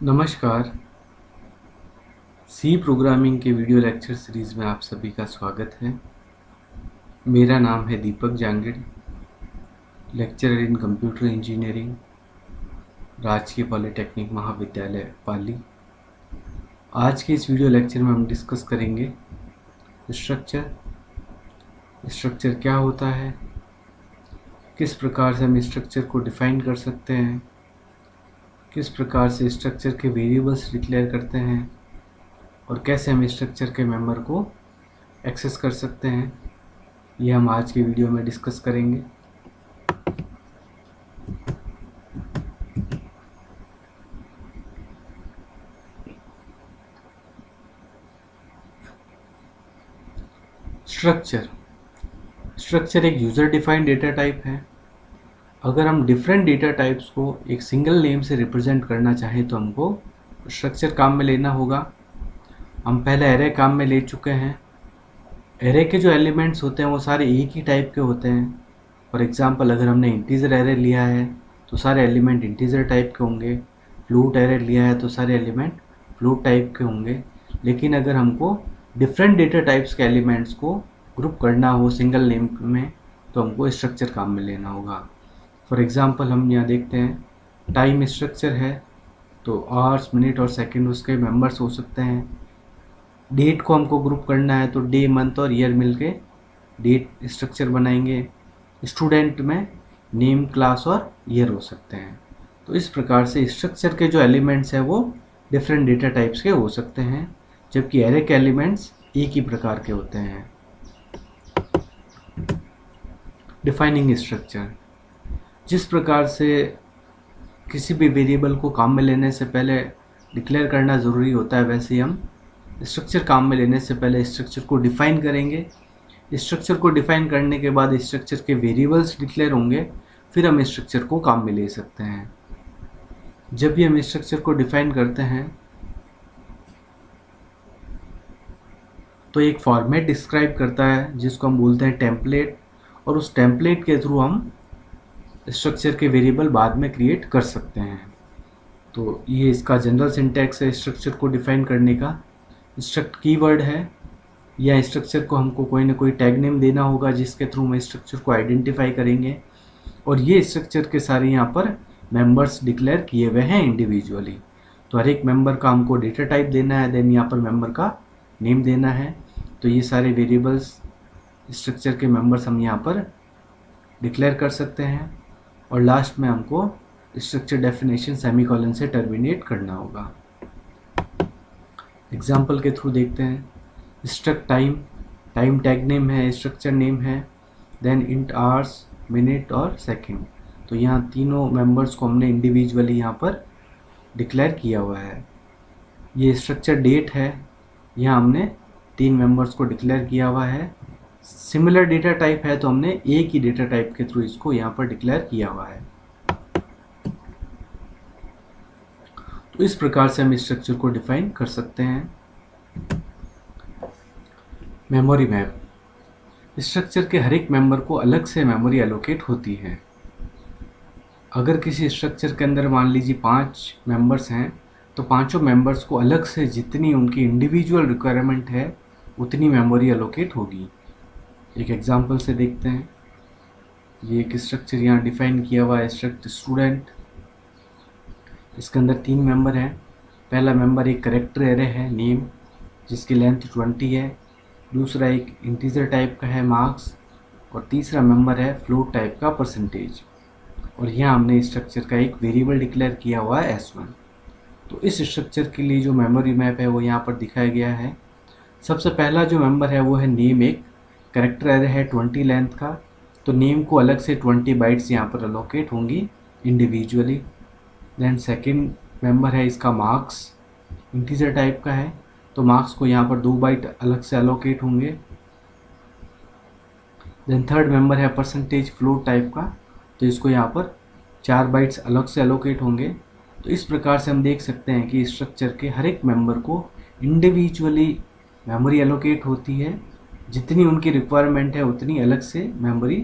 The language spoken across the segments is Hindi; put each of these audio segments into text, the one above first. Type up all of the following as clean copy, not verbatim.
नमस्कार। सी प्रोग्रामिंग के वीडियो लेक्चर सीरीज़ में आप सभी का स्वागत है। मेरा नाम है Deepak Jangid, lecturer in computer engineering, राजकीय पॉलिटेक्निक महाविद्यालय पाली। आज के इस वीडियो लेक्चर में हम डिस्कस करेंगे स्ट्रक्चर क्या होता है, किस प्रकार से हम स्ट्रक्चर को डिफ़ाइन कर सकते हैं, किस प्रकार से स्ट्रक्चर के वेरिएबल्स डिक्लेयर करते हैं और कैसे हम स्ट्रक्चर के मेंबर को एक्सेस कर सकते हैं। ये हम आज के वीडियो में डिस्कस करेंगे। स्ट्रक्चर एक यूज़र डिफाइंड डेटा टाइप है। अगर हम डिफरेंट डेटा टाइप्स को एक सिंगल नेम से रिप्रेजेंट करना चाहें तो हमको स्ट्रक्चर काम में लेना होगा। हम पहले एरे काम में ले चुके हैं। एरे के जो एलिमेंट्स होते हैं वो सारे एक ही टाइप के होते हैं। फॉर एग्जांपल, अगर हमने इंटीजर एरे लिया है तो सारे एलिमेंट इंटीजर टाइप के होंगे। फ्लोट एरे लिया है तो सारे एलिमेंट फ्लोट टाइप के होंगे। लेकिन अगर हमको डिफरेंट डेटा टाइप्स के एलिमेंट्स को ग्रुप करना हो सिंगल नेम में तो हमको स्ट्रक्चर काम में लेना होगा। फॉर एग्जांपल, हम यहाँ देखते हैं टाइम स्ट्रक्चर है तो आवर्स, मिनट और सेकंड उसके मेंबर्स हो सकते हैं। डेट को हमको ग्रुप करना है तो डे, मंथ और ईयर मिलके डेट स्ट्रक्चर बनाएंगे। स्टूडेंट में नेम, क्लास और ईयर हो सकते हैं। तो इस प्रकार से स्ट्रक्चर के जो एलिमेंट्स हैं वो डिफरेंट डेटा टाइप्स के हो सकते हैं, जबकि एरे के एलिमेंट्स एक ही प्रकार के होते हैं। डिफाइनिंग स्ट्रक्चर, जिस प्रकार से किसी भी वेरिएबल को काम में लेने से पहले डिक्लेयर करना ज़रूरी होता है, वैसे ही हम स्ट्रक्चर काम में लेने से पहले स्ट्रक्चर को डिफ़ाइन करेंगे। स्ट्रक्चर को डिफ़ाइन करने के बाद स्ट्रक्चर के वेरिएबल्स डिक्लेयर होंगे, फिर हम स्ट्रक्चर को काम में ले सकते हैं। जब भी हम स्ट्रक्चर को डिफ़ाइन करते हैं तो एक फॉर्मेट डिस्क्राइब करता है जिसको हम बोलते हैं टेम्पलेट, और उस टेम्पलेट के थ्रू हम स्ट्रक्चर के वेरिएबल बाद में क्रिएट कर सकते हैं। तो ये इसका जनरल सिंटैक्स है स्ट्रक्चर को डिफ़ाइन करने का। स्ट्रक्ट कीवर्ड है, या स्ट्रक्चर को हमको कोई ना कोई टैग नेम देना होगा जिसके थ्रू हम स्ट्रक्चर को आइडेंटिफाई करेंगे। और ये स्ट्रक्चर के सारे यहाँ पर मेंबर्स डिक्लेयर किए हुए हैं इंडिविजुअली। तो हर एक मेंबर का हमको डेटा टाइप देना है, देन यहाँ पर मेंबर का नेम देना है। तो ये सारे वेरिएबल्स स्ट्रक्चर के मेंबर्स हम यहाँ पर डिक्लेयर कर सकते हैं। और लास्ट में हमको स्ट्रक्चर डेफिनेशन सेमीकोलन से टर्मिनेट करना होगा। एग्जाम्पल के थ्रू देखते हैं। स्ट्रक्ट टाइम टैग नेम है, स्ट्रक्चर नेम है, देन इंट आवर्स, मिनट और सेकंड। तो यहाँ तीनों मेंबर्स को हमने इंडिविजुअली यहाँ पर डिक्लेयर किया हुआ है। ये स्ट्रक्चर डेट है, यहाँ हमने 3 मेंबर्स को डिक्लेयर किया हुआ है। सिमिलर डेटा टाइप है तो हमने एक ही डेटा टाइप के थ्रू इसको यहाँ पर डिक्लेयर किया हुआ है। तो इस प्रकार से हम स्ट्रक्चर को डिफाइन कर सकते हैं। मेमोरी मैप, स्ट्रक्चर के हर एक मेंबर को अलग से मेमोरी एलोकेट होती है। अगर किसी स्ट्रक्चर के अंदर मान लीजिए 5 मेंबर्स हैं तो पांचों मेंबर्स को अलग से जितनी उनकी इंडिविजुअल रिक्वायरमेंट है उतनी मेमोरी एलोकेट होगी। एक एग्जांपल से देखते हैं। ये एक स्ट्रक्चर यहाँ डिफाइन किया हुआ है, स्ट्रक्चर स्टूडेंट। इसके अंदर 3 मेंबर हैं। पहला मेंबर एक कैरेक्टर एरे है, नेम, जिसकी लेंथ 20 है। दूसरा एक इंटीजर टाइप का है, मार्क्स। और तीसरा मेंबर है फ्लोट टाइप का, परसेंटेज। और यहाँ हमने स्ट्रक्चर का एक वेरिएबल डिक्लेयर किया हुआ है S1। तो इस स्ट्रक्चर के लिए जो मेमोरी मैप है वो यहाँ पर दिखाया गया है। सबसे पहला जो मेंबर है वो है नेम, एक कैरेक्टर एरे है 20 लेंथ का। तो नेम को अलग से 20 बाइट्स यहाँ पर अलोकेट होंगी इंडिविजुअली। देन सेकंड मेंबर है इसका मार्क्स, इंटीजर टाइप का है, तो मार्क्स को यहाँ पर 2 बाइट अलग से अलोकेट होंगे। देन थर्ड मेंबर है परसेंटेज, फ्लोट टाइप का, तो इसको यहाँ पर 4 बाइट्स अलग से अलोकेट होंगे। तो इस प्रकार से हम देख सकते हैं कि स्ट्रक्चर के हर एक मेंबर को इंडिविजुअली मेमोरी एलोकेट होती है। जितनी उनकी रिक्वायरमेंट है उतनी अलग से मेमोरी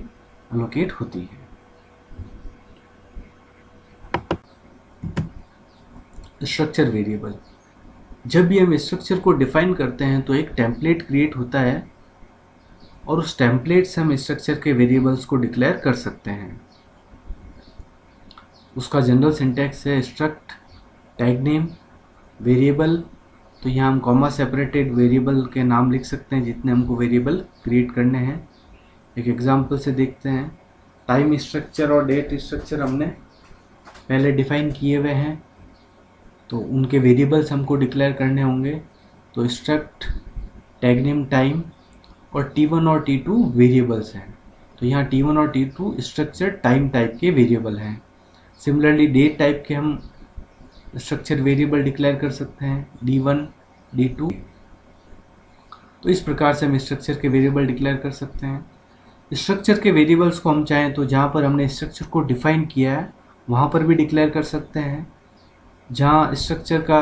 एलोकेट होती है। Structure variable. जब भी हम स्ट्रक्चर को डिफाइन करते हैं तो एक टेम्पलेट क्रिएट होता है और उस टेम्पलेट से हम स्ट्रक्चर के वेरिएबल्स को डिक्लेयर कर सकते हैं। उसका जनरल सिंटैक्स है स्ट्रक्ट टैग नेम वेरिएबल। तो यहाँ हम कॉमा सेपरेटेड वेरिएबल के नाम लिख सकते हैं जितने हमको वेरिएबल क्रिएट करने हैं। एक एग्जांपल से देखते हैं। टाइम स्ट्रक्चर और डेट स्ट्रक्चर हमने पहले डिफाइन किए हुए हैं, तो उनके वेरिएबल्स हमको डिक्लेयर करने होंगे। तो स्ट्रक्ट टैग नेम टाइम और T1 और T2 वेरिएबल्स हैं। तो यहाँ T1 और T2 स्ट्रक्चर टाइम टाइप के वेरिएबल हैं। सिमिलरली डेट टाइप के हम स्ट्रक्चर वेरिएबल डिक्लेयर कर सकते हैं D1 D2। तो इस प्रकार से हम स्ट्रक्चर के वेरिएबल डिक्लेयर कर सकते हैं। स्ट्रक्चर के वेरिएबल्स को हम चाहें तो जहाँ पर हमने स्ट्रक्चर को डिफाइन किया है वहाँ पर भी डिक्लेयर कर सकते हैं। जहाँ स्ट्रक्चर का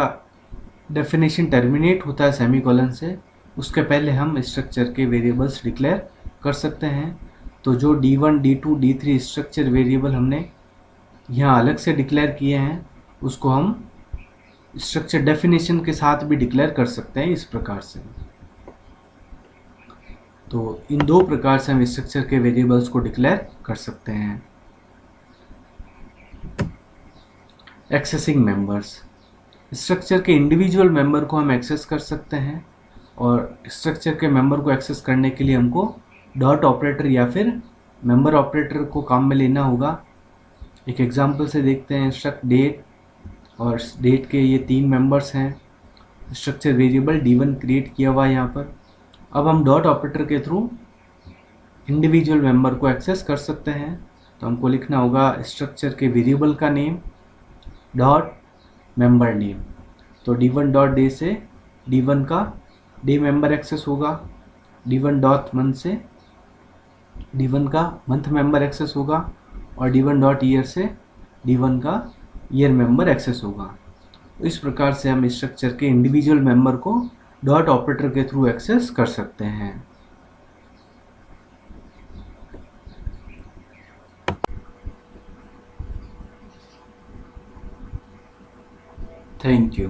डेफिनेशन टर्मिनेट होता है सेमीकोलन से, उसके पहले हम स्ट्रक्चर के वेरिएबल्स डिक्लेयर कर सकते हैं। तो जो D1 D2 D3 structure variable हमने यहाँ अलग से डिक्लेयर किए हैं उसको हम स्ट्रक्चर डेफिनेशन के साथ भी डिक्लेयर कर सकते हैं इस प्रकार से। तो इन दो प्रकार से हम स्ट्रक्चर के वेरिएबल्स को डिक्लेयर कर सकते हैं। Accessing members. स्ट्रक्चर के इंडिविजुअल मेंबर को हम एक्सेस कर सकते हैं और स्ट्रक्चर के मेंबर को एक्सेस करने के लिए हमको डॉट ऑपरेटर या फिर मेंबर ऑपरेटर को काम में लेना होगा। एक एग्जांपल से देखते हैं। स्ट्रक्ट डेट और डेट के ये 3 मेंबर्स हैं। स्ट्रक्चर वेरिएबल D1 क्रिएट किया हुआ है यहाँ पर। अब हम डॉट ऑपरेटर के थ्रू इंडिविजुअल मेंबर को एक्सेस कर सकते हैं। तो हमको लिखना होगा स्ट्रक्चर के वेरिएबल का नेम डॉट मेंबर नेम। तो D1 डॉट डे से D1 का डे मेंबर एक्सेस होगा। D1 डॉट मंथ से D1 का मंथ मेंबर एक्सेस होगा और D1 डॉट ईयर से D1 का ईयर मेंबर एक्सेस होगा। तो इस प्रकार से हम स्ट्रक्चर के individual member co dot operator के थ्रू एक्सेस कर सकते हैं। Thank you.